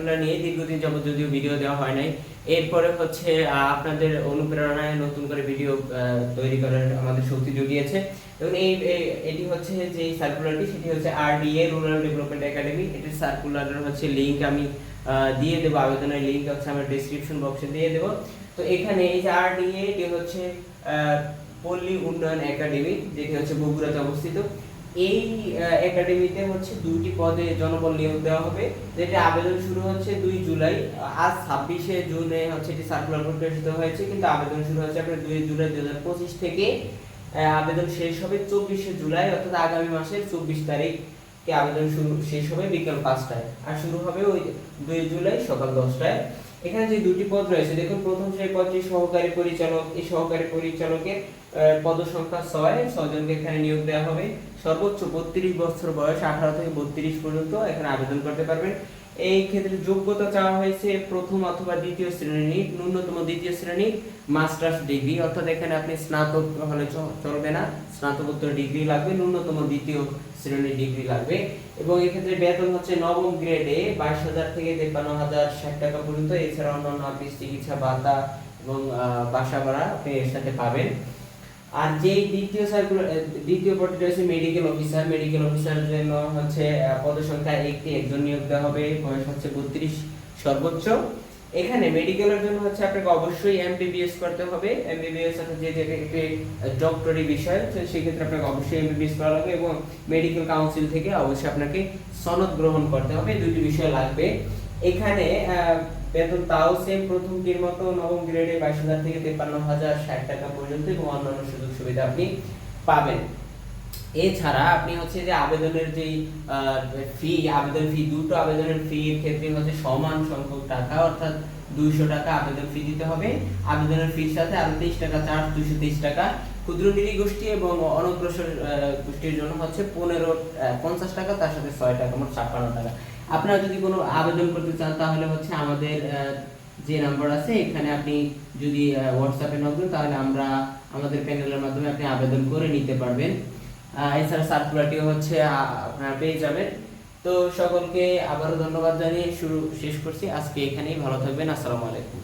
Circular নিয়ে দীর্ঘদিন যাবত যদিও ভিডিও দেওয়া হয় নাই, এরপরে হচ্ছে আপনাদের অনুপ্রেরণায় নতুন করে ভিডিও তৈরি করার আমাদের শক্তি জুগিয়েছে। এবং এটি হচ্ছে যে সার্কুলারটি, সেটি হচ্ছে RDA রুরাল ডেভেলপমেন্ট একাডেমি। এটির সার্কুলারের হচ্ছে লিঙ্ক আমি দিয়ে দেবো, আবেদনের লিঙ্ক হচ্ছে আমার ডেসক্রিপশন বক্সে দিয়ে দেবো। তো এখানে এই যে RDA, এটি হচ্ছে পল্লী উন্নয়ন একাডেমি, যেটি হচ্ছে বগুড়াতে অবস্থিত। এই একাডেমিতে হচ্ছে 2টি পদে জনবল নিয়োগ দেওয়া হবে, যেটা আবেদন শুরু হচ্ছে 2 জুলাই। আজ 26শে জুনে হচ্ছে এটি সার্কুলার প্রকাশিত হয়েছে, কিন্তু আবেদন শুরু হচ্ছে আপনার 2 জুলাই 2025 থেকে। আবেদন শেষ হবে 24শে জুলাই, অর্থাৎ আগামী মাসের 24 তারিখে আবেদন শেষ হবে বিকেল 5টায়, আর শুরু হবে ওই 2 জুলাই সকাল 10টায়। এখানে যে 2টি পদ রয়েছে, দেখুন প্রথম সেই পদটি সহকারী পরিচালক। এই সহকারী পরিচালকের পদ সংখ্যা 6 জনকে এখানে নিয়োগ দেওয়া হবে। সর্বোচ্চ 32 বছর বয়স, 18 থেকে 32 পর্যন্ত এখানে আবেদন করতে পারবেন। এই ক্ষেত্রে যোগ্যতা চাওয়া হয়েছে প্রথম অথবা দ্বিতীয় শ্রেণী, ন্যূনতম দ্বিতীয় শ্রেণী মাস্টার্স ডিগ্রি, অর্থাৎ এখানে আপনি স্নাতক হলে চলবে না, স্নাতকোত্তর ডিগ্রি লাগবে, ন্যূনতম দ্বিতীয় শ্রেণীর ডিগ্রি লাগবে। এবং এই ক্ষেত্রে বেতন হচ্ছে নবম গ্রেডে 22,000 থেকে 53,060 টাকা পর্যন্ত। এছাড়া অন্যান্য আপনি চিকিৎসা ভাতা এবং বাসা ভাড়া আপনি এর সাথে পাবেন। আর যেই দ্বিতীয় পদটি রয়েছে মেডিকেল অফিসার। মেডিকেল অফিসারের জন্য হচ্ছে পদসংখ্যা একজন নিয়োগ দেওয়া হবে, বয়স হচ্ছে 32 সর্বোচ্চ। এখানে মেডিকেলের জন্য হচ্ছে আপনাকে অবশ্যই MBBS করতে হবে। MBBS অর্থাৎ যে একটি ডক্টরি বিষয়, সেই ক্ষেত্রে আপনাকে অবশ্যই MBBS করা লাগবে, এবং মেডিকেল কাউন্সিল থেকে অবশ্যই আপনাকে সনদ গ্রহণ করতে হবে। 2টি বিষয় লাগবে। এখানে বেতন তাও সেম প্রথমটির মতো নবম গ্রেডে 22,000 থেকে 53,060 টাকা পর্যন্ত, এবং অন্যান্য সুযোগ সুবিধা আপনি পাবেন। এছাড়া আপনি হচ্ছে যে আবেদনের যেই আবেদন ফি, দুটো আবেদনের ফি এর ক্ষেত্রে হচ্ছে সমান সংখ্যক টাকা, অর্থাৎ 200 টাকা আবেদন ফি দিতে হবে। আবেদনের ফির সাথে আরো 23 টাকা চার্জ, 223 টাকা। ক্ষুদ্র নিরীহ এবং অনগ্রসর গোষ্ঠীর জন্য হচ্ছে 50 টাকা, তার সাথে 6 টাকা, মোট 56 টাকা। আপনারা যদি কোনো আবেদন করতে চান, তাহলে হচ্ছে আমাদের যে নাম্বার আছে এখানে আপনি যদি হোয়াটসঅ্যাপে নক দেন, তাহলে আমরা আমাদের প্যানেলের মাধ্যমে আপনি আবেদন করে নিতে পারবেন। এছাড়া সার্কুলারটিও হচ্ছে আপনারা পেয়ে যাবেন। তো সকলকে আবারও ধন্যবাদ জানিয়ে শেষ করছি আজকে এখানেই। ভালো থাকবেন। আসসালামু আলাইকুম।